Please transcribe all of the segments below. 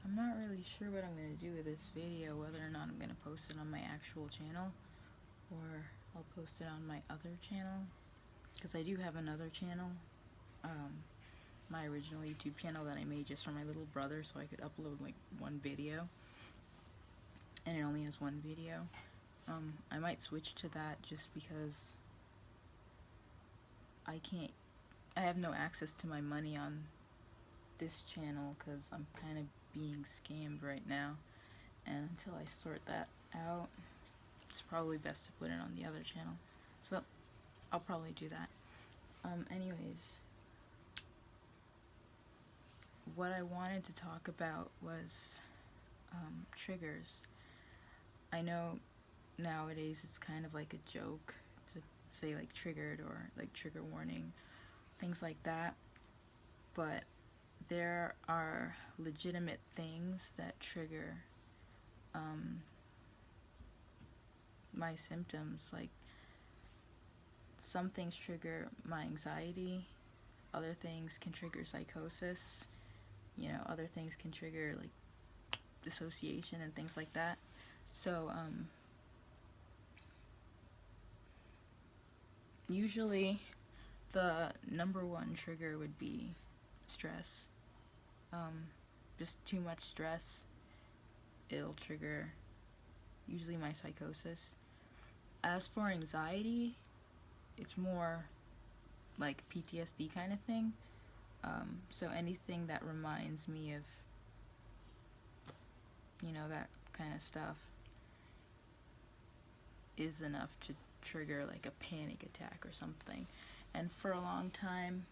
I'm not really sure what I'm going to do with this video, whether or not I'm going to post it on my actual channel or I'll post it on my other channel, because I do have another channel, my original YouTube channel that I made just for my little brother so I could upload like one video, and it only has one video. I might switch to that just because I have no access to my money on this channel because I'm kind of being scammed right now, and until I sort that out, it's probably best to put it on the other channel. So I'll probably do that. Anyways, what I wanted to talk about was triggers. I know nowadays it's kind of like a joke to say like triggered or like trigger warning, things like that, but there are legitimate things that trigger my symptoms. Like, some things trigger my anxiety, other things can trigger psychosis, other things can trigger like dissociation and things like that. So usually the number one trigger would be stress. Just too much stress, it'll trigger usually my psychosis. As for anxiety, it's more like PTSD kind of thing. So anything that reminds me of, that kind of stuff is enough to trigger like a panic attack or something. And for a long time,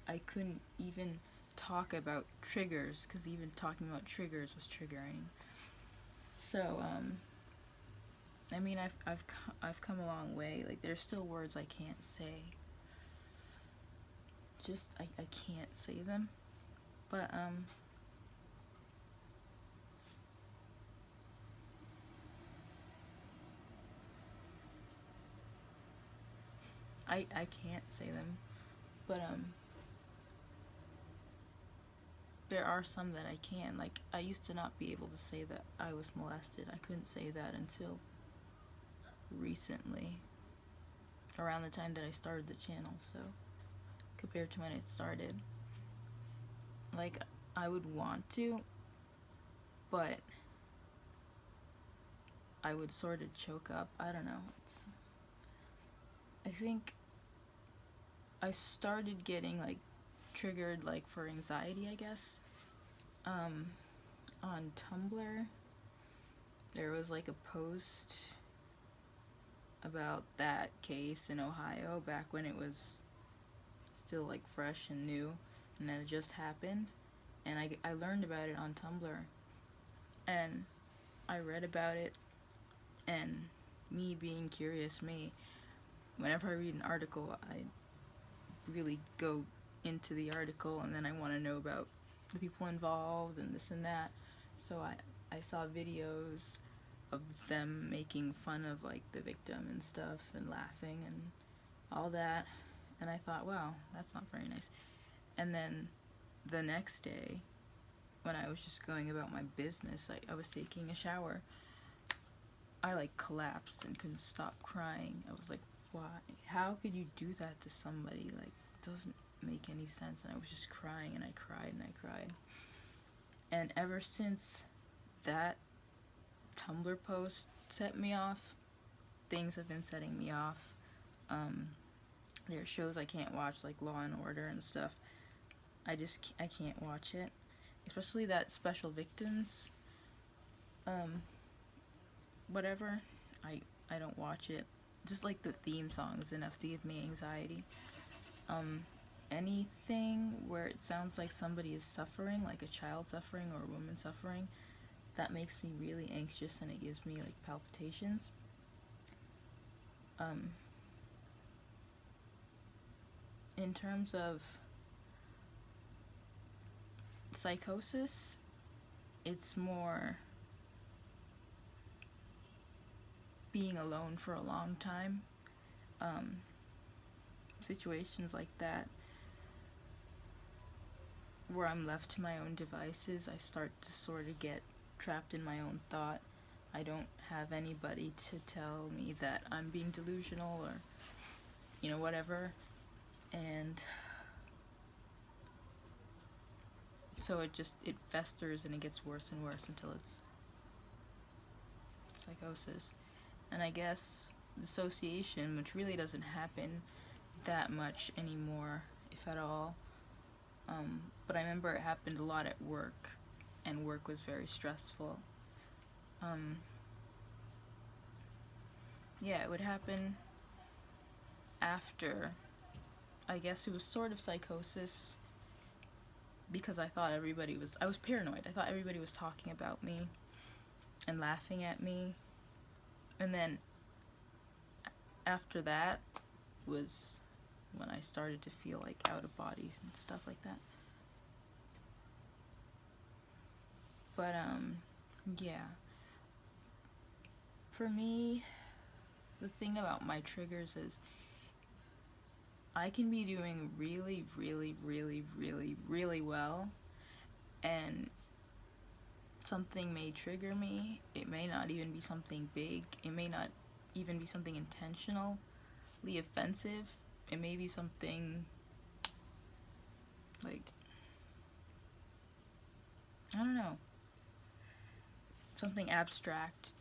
I couldn't even talk about triggers because even talking about triggers was triggering. So I mean, I've come a long way. Like, there's still words I can't say. Just I can't say them. But I can't say them. But there are some that I can. Like, I used to not be able to say that I was molested. I couldn't say that until recently, around the time that I started the channel. So compared to when it started, like, I would want to, but I would sort of choke up. I don't know. I think I started getting like triggered like for anxiety, I guess. On Tumblr, there was like a post about that case in Ohio back when it was still like fresh and new, and that it just happened, and I learned about it on Tumblr, and I read about it, and me being curious, whenever I read an article, I really go into the article, and then I want to know about the people involved and this and that. So I saw videos of them making fun of like the victim and stuff and laughing and all that, and I thought, wow, that's not very nice. And then the next day, when I was just going about my business, I was taking a shower, I like collapsed and couldn't stop crying. I was like, why? How could you do that to somebody? Like, it doesn't make any sense. And I was just crying, and I cried and I cried. And ever since that Tumblr post set me off, things have been setting me off. There are shows I can't watch, like Law and Order and stuff. I can't watch it, especially that Special Victims whatever. I don't watch it. Just like the theme song is enough to give me anxiety. Anything where it sounds like somebody is suffering, like a child suffering or a woman suffering, that makes me really anxious, and it gives me like palpitations. In terms of psychosis, it's more being alone for a long time. Situations like that where I'm left to my own devices, I start to sort of get trapped in my own thought. I don't have anybody to tell me that I'm being delusional or, whatever. And so it festers and it gets worse and worse until it's psychosis. And I guess dissociation, which really doesn't happen that much anymore, if at all. But I remember it happened a lot at work, and work was very stressful. Yeah, it would happen after, I guess it was sort of psychosis, because I was paranoid. I thought everybody was talking about me and laughing at me. And then after that was when I started to feel like out of bodies and stuff like that. But yeah. For me, the thing about my triggers is I can be doing really, really, really, really, really well, and something may trigger me. It may not even be something big. It may not even be something intentionally offensive. It may be something like, I don't know, something abstract.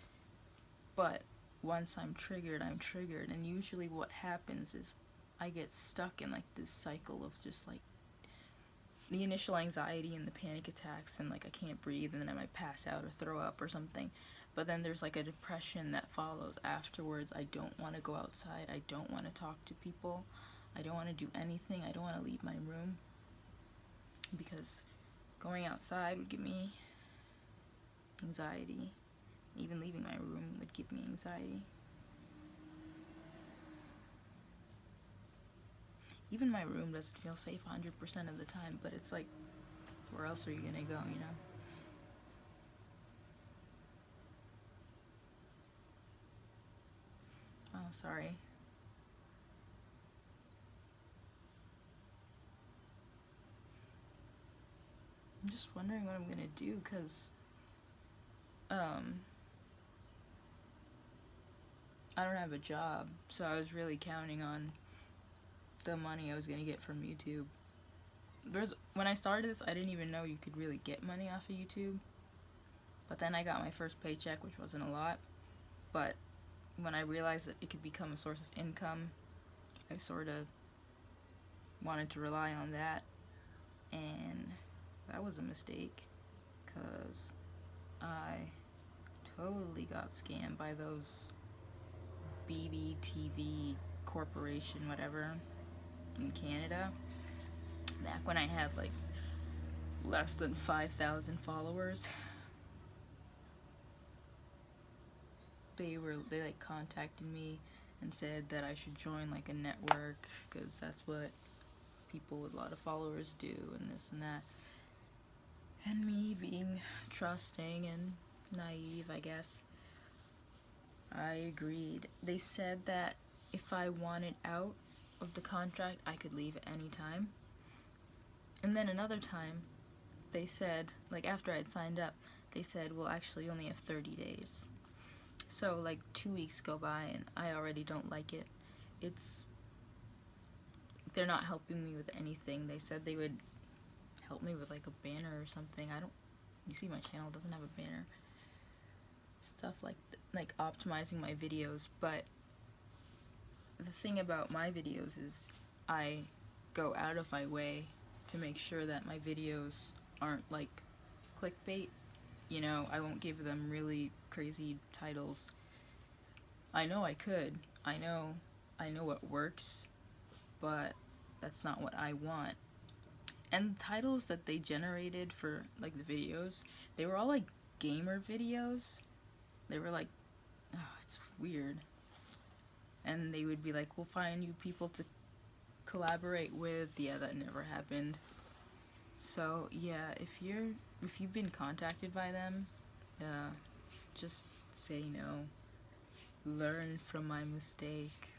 But once I'm triggered, and usually what happens is I get stuck in like this cycle of just like the initial anxiety and the panic attacks, and like I can't breathe, and then I might pass out or throw up or something. But then there's like a depression that follows afterwards. I don't want to go outside. I don't want to talk to people. I don't want to do anything. I don't want to leave my room, because going outside would give me anxiety. Even leaving my room would give me anxiety. Even my room doesn't feel safe 100% of the time, but it's like, where else are you gonna go, Oh, sorry. I'm just wondering what I'm gonna do, because I don't have a job, so I was really counting on the money I was gonna get from YouTube. When I started this, I didn't even know you could really get money off of YouTube. But then I got my first paycheck, which wasn't a lot. But when I realized that it could become a source of income, I sort of wanted to rely on that. And that was a mistake, because I totally got scammed by those BBTV corporation, whatever, in Canada. Back when I had like less than 5,000 followers. They like contacted me and said that I should join like a network, because that's what people with a lot of followers do, and this and that. And me being trusting and naive, I guess, I agreed. They said that if I wanted out of the contract, I could leave at any time. And then another time, they said, like after I'd signed up, they said, well, actually you only have 30 days. So like 2 weeks go by and I already don't like it. They're not helping me with anything. They said they would help me with like a banner or something. You see my channel doesn't have a banner. Stuff like optimizing my videos. But the thing about my videos is I go out of my way to make sure that my videos aren't like clickbait. I won't give them really crazy titles. I know I could. I know what works, but that's not what I want. And the titles that they generated for like the videos, they were all like gamer videos. They were like, oh, it's weird. And they would be like, we'll find you people to collaborate with. Yeah, that never happened. So yeah, if you've been contacted by them, just say no. Learn from my mistake.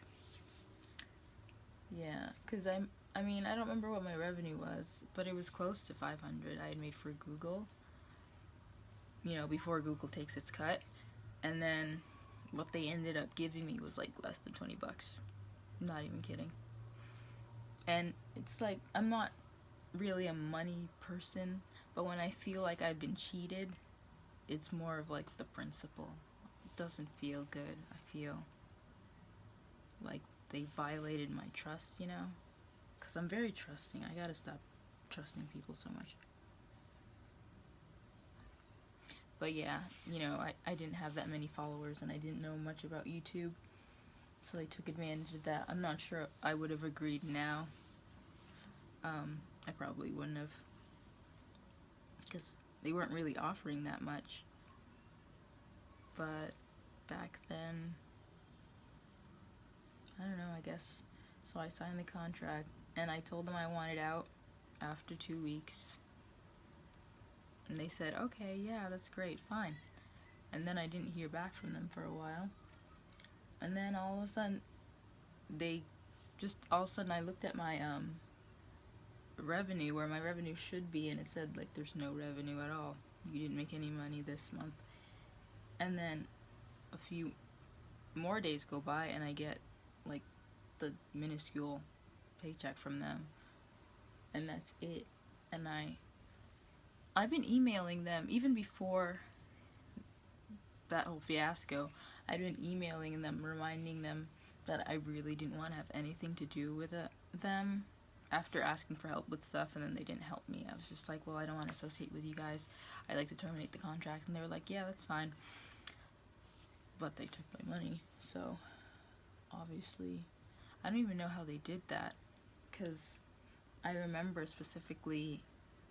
Yeah, because I mean, I don't remember what my revenue was, but it was close to 500 I had made for Google, before Google takes its cut. And then what they ended up giving me was like less than 20 bucks. Not even kidding. And it's like, I'm not really a money person, but when I feel like I've been cheated, it's more of like the principle. It doesn't feel good. I feel like they violated my trust, Because I'm very trusting. I gotta stop trusting people so much. But yeah, I didn't have that many followers and I didn't know much about YouTube. So they took advantage of that. I'm not sure I would have agreed now. I probably wouldn't have. Because they weren't really offering that much. But back then, I don't know, I guess. So I signed the contract and I told them I wanted out after 2 weeks. And they said, okay, yeah, that's great, fine. And then I didn't hear back from them for a while. And then all of a sudden, I looked at my revenue, where my revenue should be, and it said, like, there's no revenue at all. You didn't make any money this month. And then a few more days go by, and I get, like, the minuscule paycheck from them. And that's it. And I've been emailing them, even before that whole fiasco. I'd been emailing them, reminding them that I really didn't want to have anything to do with them, after asking for help with stuff, and then they didn't help me. I was just like, well, I don't want to associate with you guys. I'd like to terminate the contract. And they were like, yeah, that's fine. But they took my money, so obviously, I don't even know how they did that, because I remember specifically,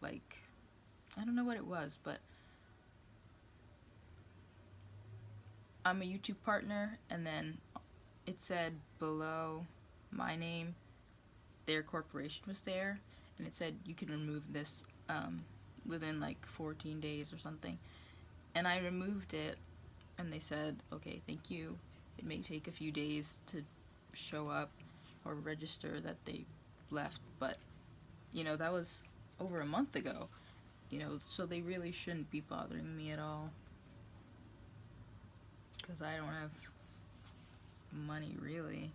like, I don't know what it was, but I'm a YouTube partner, and then it said below my name, their corporation was there, and it said you can remove this within like 14 days or something. And I removed it, and they said, okay, thank you. It may take a few days to show up or register that they left, but that was over a month ago, so they really shouldn't be bothering me at all, because I don't have money, really.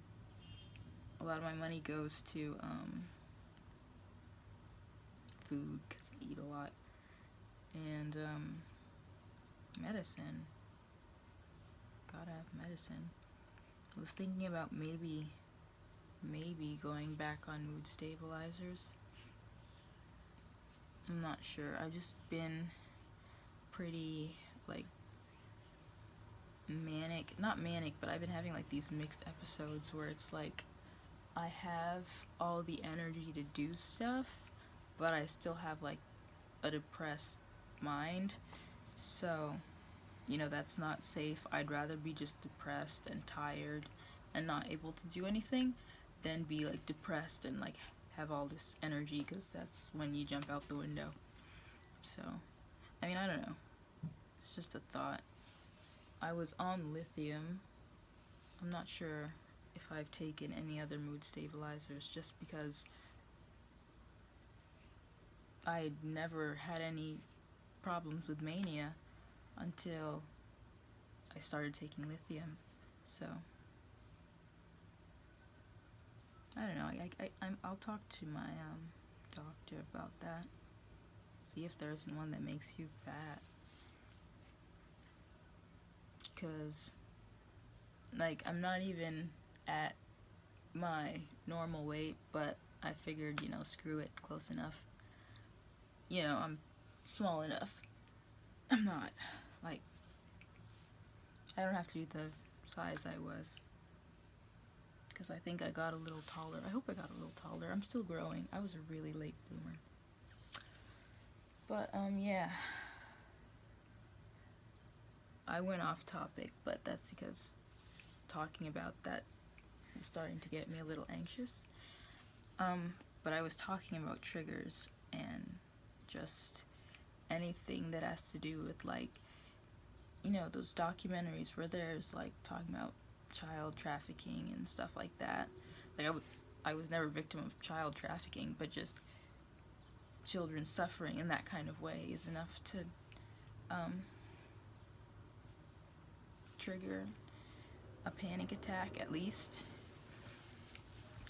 A lot of my money goes to food, because I eat a lot, and medicine. Gotta have medicine. I was thinking about maybe going back on mood stabilizers. I'm not sure. I've just been pretty, like, not manic, but I've been having like these mixed episodes where it's like I have all the energy to do stuff, but I still have like a depressed mind. So, that's not safe. I'd rather be just depressed and tired and not able to do anything than be like depressed and like have all this energy, because that's when you jump out the window. So, I mean, I don't know. It's just a thought. I was on lithium. I'm not sure if I've taken any other mood stabilizers, just because I never had any problems with mania until I started taking lithium. So I don't know. I'll talk to my doctor about that. See if there's one that makes you fat. Because, like, I'm not even at my normal weight, but I figured, screw it, close enough. I'm small enough. I'm not, like, I don't have to be the size I was. Because I think I got a little taller. I hope I got a little taller. I'm still growing. I was a really late bloomer. But, yeah. I went off topic, but that's because talking about that is starting to get me a little anxious. But I was talking about triggers and just anything that has to do with, like, those documentaries where there's, like, talking about child trafficking and stuff like that. Like, I was never a victim of child trafficking, but just children suffering in that kind of way is enough to trigger a panic attack, at least.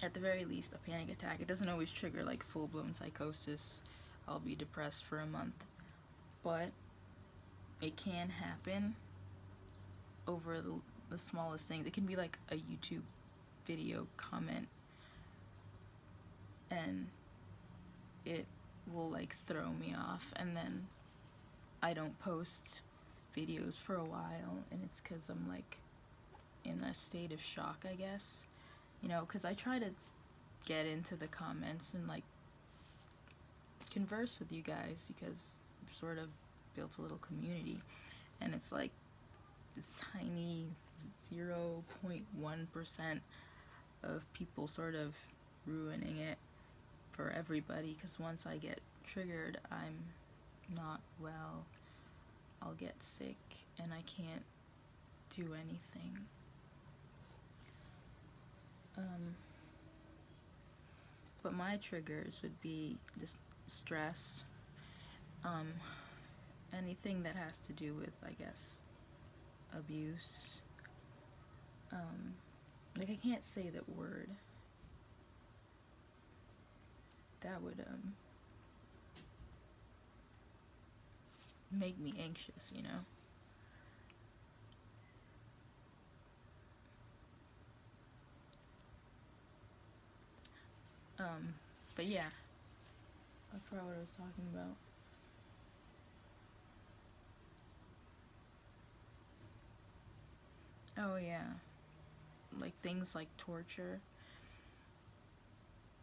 At the very least, a panic attack. It doesn't always trigger like full-blown psychosis. I'll be depressed for a month. But it can happen over the smallest things. It can be like a YouTube video comment, and it will like throw me off, and then I don't post videos for a while, and it's because I'm like in a state of shock, I guess. You know, because I try to get into the comments and like converse with you guys, because we've sort of built a little community, and it's like this tiny 0.1% of people sort of ruining it for everybody, because once I get triggered, I'm not well. I'll get sick and I can't do anything. But my triggers would be just stress, anything that has to do with, I guess, abuse. Like, I can't say that word. That would make me anxious, you know? But yeah, I forgot what I was talking about. Oh yeah, like things like torture.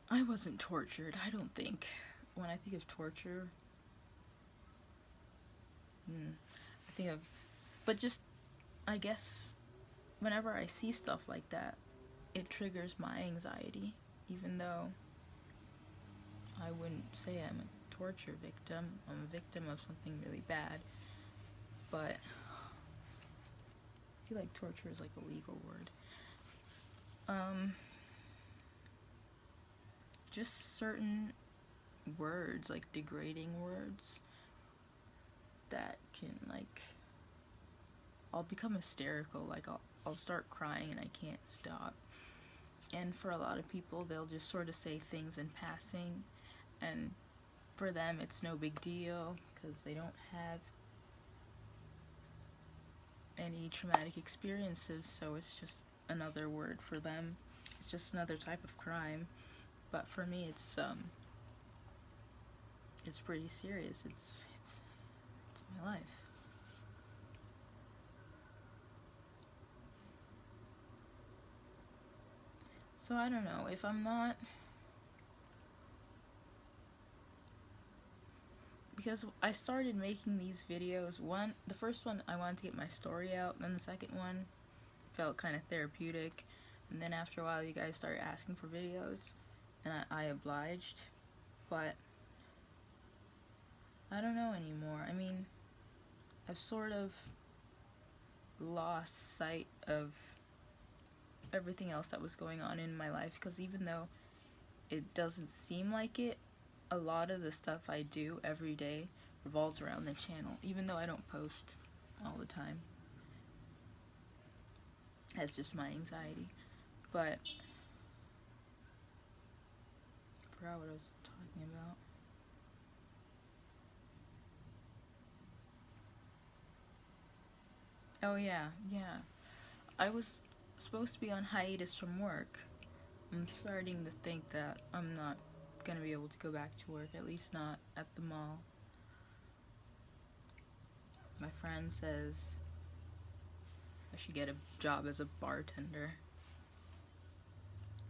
I wasn't tortured, I don't think. When I think of torture, I think of, but just, I guess, whenever I see stuff like that, it triggers my anxiety, even though I wouldn't say I'm a torture victim. I'm a victim of something really bad, but I feel like torture is like a legal word. Just certain words, like degrading words, that can, like, I'll become hysterical, like I'll start crying and I can't stop. And for a lot of people, they'll just sort of say things in passing, and for them it's no big deal because they don't have any traumatic experiences, so it's just another word for them. It's just another type of crime. But for me, it's pretty serious. It's my life. So I don't know, if I'm not, because I started making these videos. The first one, I wanted to get my story out, and then the second one felt kind of therapeutic, and then after a while you guys started asking for videos, and I obliged. But I don't know anymore. I mean, I've sort of lost sight of everything else that was going on in my life, because even though it doesn't seem like it, a lot of the stuff I do every day revolves around the channel, even though I don't post all the time. That's just my anxiety. But I forgot what I was talking about. Oh yeah. I was supposed to be on hiatus from work. I'm starting to think that I'm not gonna be able to go back to work, at least not at the mall. My friend says I should get a job as a bartender.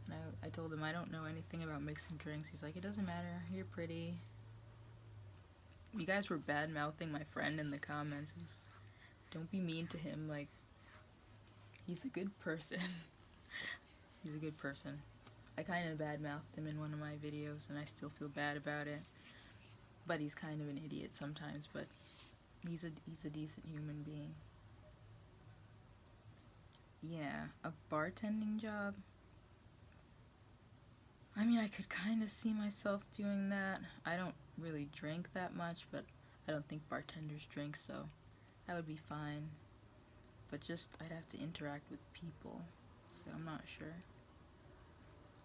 And I told him I don't know anything about mixing drinks. He's like, it doesn't matter, you're pretty. You guys were bad-mouthing my friend in the comments. Don't be mean to him, like, he's a good person. He's a good person. I kind of bad-mouthed him in one of my videos, and I still feel bad about it. But he's kind of an idiot sometimes, but he's a decent human being. Yeah, a bartending job? I mean, I could kind of see myself doing that. I don't really drink that much, but I don't think bartenders drink, so that would be fine. But just, I'd have to interact with people, so I'm not sure.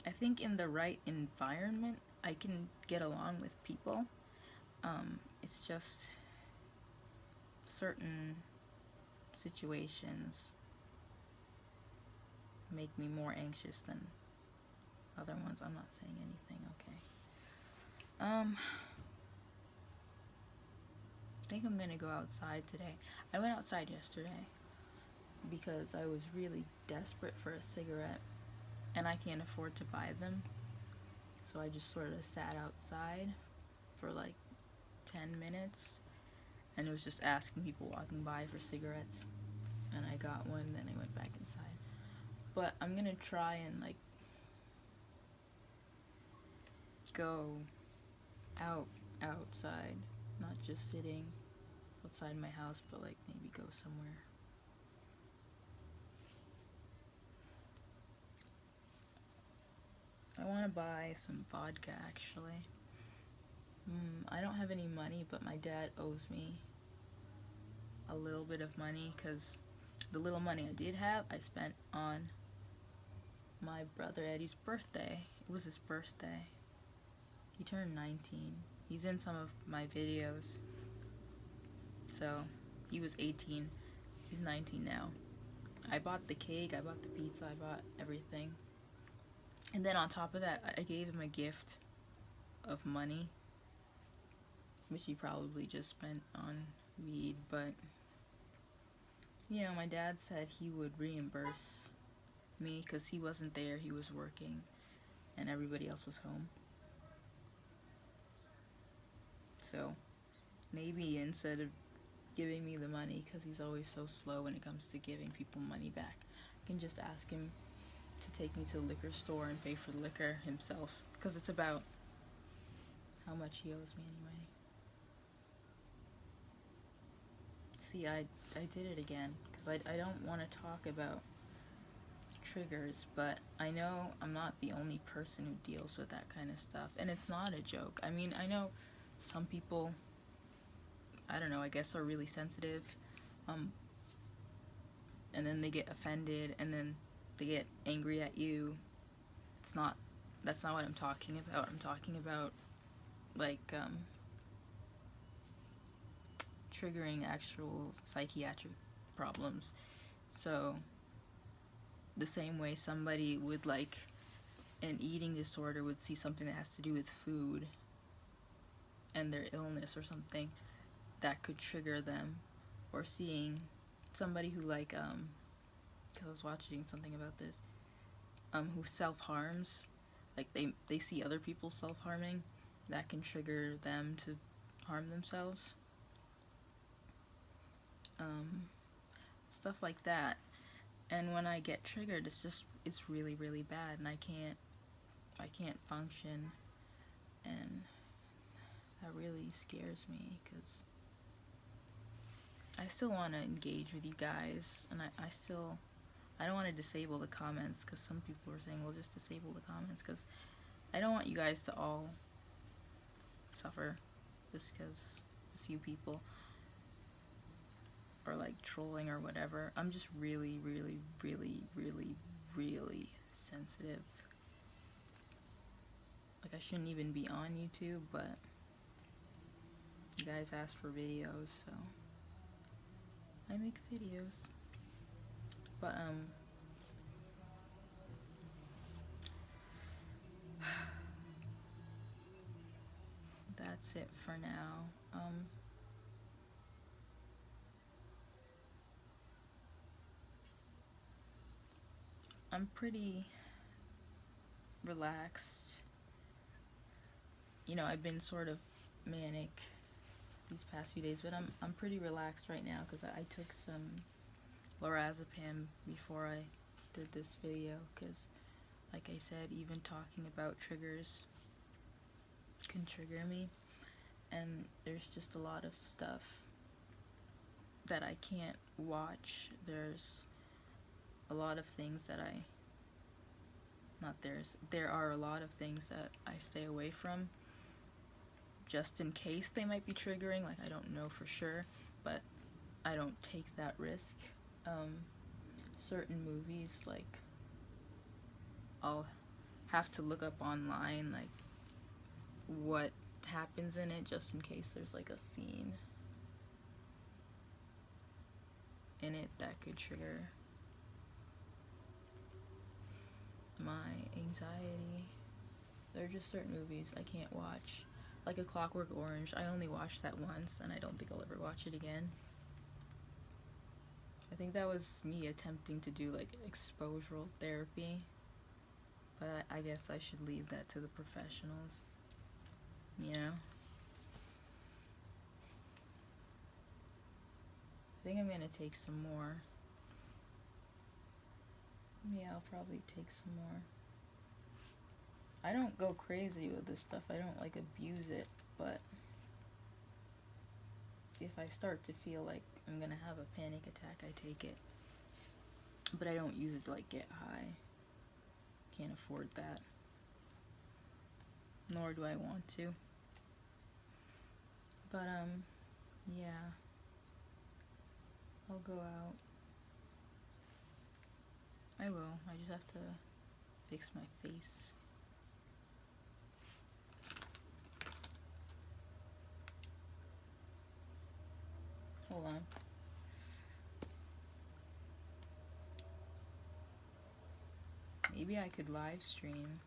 I think in the right environment, I can get along with people. It's just certain situations make me more anxious than other ones. I'm not saying anything, okay. I think I'm gonna go outside today. I went outside yesterday because I was really desperate for a cigarette and I can't afford to buy them. So I just sort of sat outside for like 10 minutes and it was just asking people walking by for cigarettes. And I got one, then I went back inside. But I'm gonna try and like go outside, not just sitting outside my house, but like maybe go somewhere. I want to buy some vodka actually. I don't have any money, but my dad owes me a little bit of money because the little money I did have I spent on my brother Eddie's birthday. It was his birthday. He turned 19. He's in some of my videos. So he was 18. He's 19 now. I bought the cake, I bought the pizza, I bought everything. And then on top of that, I gave him a gift of money, which he probably just spent on weed, but you know, my dad said he would reimburse me because he wasn't there, he was working, and everybody else was home. So maybe instead of giving me the money, because he's always so slow when it comes to giving people money back, I can just ask him to take me to the liquor store and pay for the liquor himself, because it's about how much he owes me anyway. See, I did it again, because I don't want to talk about triggers, but I know I'm not the only person who deals with that kind of stuff, and it's not a joke. I mean, I know some people, I don't know, I guess are really sensitive, and then they get offended, and then they get angry at you. That's not what I'm talking about. I'm talking about, like, triggering actual psychiatric problems. So, the same way somebody with, like, an eating disorder would see something that has to do with food and their illness or something that could trigger them, or seeing somebody who, like, because I was watching something about this, who self-harms, like they see other people self-harming, that can trigger them to harm themselves. Stuff like that. And when I get triggered, it's really, really bad, and I can't function, and that really scares me, because I still want to engage with you guys, and I don't want to disable the comments, because some people are saying, well, just disable the comments, because I don't want you guys to all suffer just because a few people are like trolling or whatever. I'm just really, really, really, really, really sensitive. Like, I shouldn't even be on YouTube, but you guys asked for videos, so I make videos. But that's it for now. I'm pretty relaxed. You know, I've been sort of manic these past few days, but I'm pretty relaxed right now because I took some lorazepam before I did this video, because like I said, even talking about triggers can trigger me, and there's just a lot of stuff that I can't watch. There's a lot of things that I not theirs. There are a lot of things that I stay away from just in case they might be triggering. Like, I don't know for sure, but I don't take that risk. Certain movies, like, I'll have to look up online, like, what happens in it, just in case there's, like, a scene in it that could trigger my anxiety. There are just certain movies I can't watch. Like A Clockwork Orange, I only watched that once, and I don't think I'll ever watch it again. I think that was me attempting to do, like, exposure therapy. But I guess I should leave that to the professionals. You know? I think I'm gonna take some more. Yeah, I'll probably take some more. I don't go crazy with this stuff. I don't, like, abuse it, but if I start to feel like I'm gonna have a panic attack, I take it. But I don't use it to, like, get high. Can't afford that. Nor do I want to. But, yeah. I'll go out. I will. I just have to fix my face. Hold on. Maybe I could live stream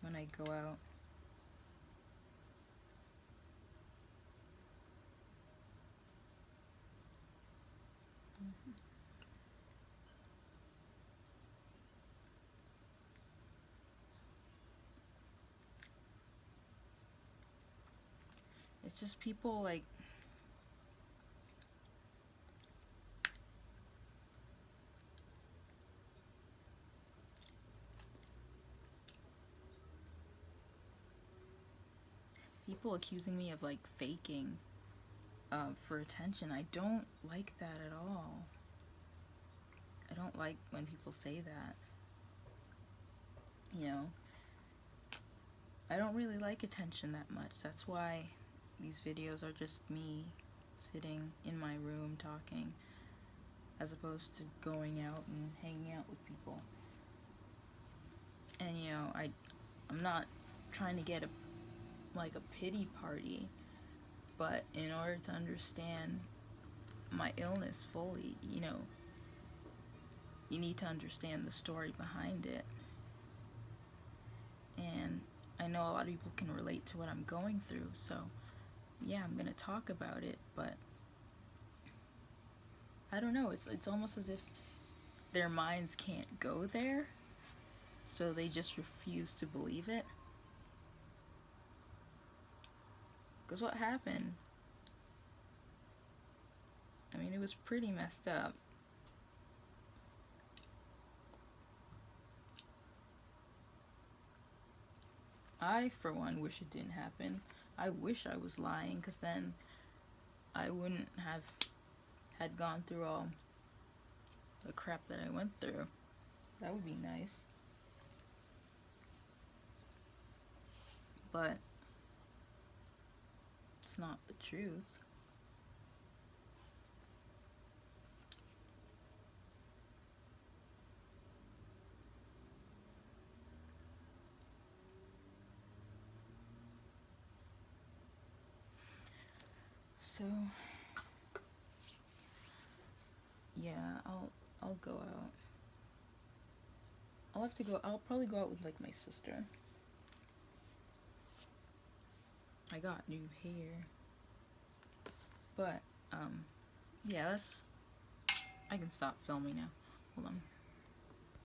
when I go out. It's just people, like, people accusing me of, like, faking for attention. I don't like that at all. I don't like when people say that. You know, I don't really like attention that much. That's why these videos are just me sitting in my room talking, as opposed to going out and hanging out with people. And, you know, I'm not trying to get a pity party, but in order to understand my illness fully, you know, you need to understand the story behind it. And I know a lot of people can relate to what I'm going through, so yeah, I'm gonna talk about it, but I don't know, it's almost as if their minds can't go there, so they just refuse to believe it. Because what happened, I mean, it was pretty messed up. I, for one, wish it didn't happen. I wish I was lying, because then I wouldn't have had gone through all the crap that I went through. That would be nice. But it's not the truth. So yeah, I'll go out. I'll probably go out with, like, my sister. I got new hair. But, yeah, I can stop filming now. Hold on.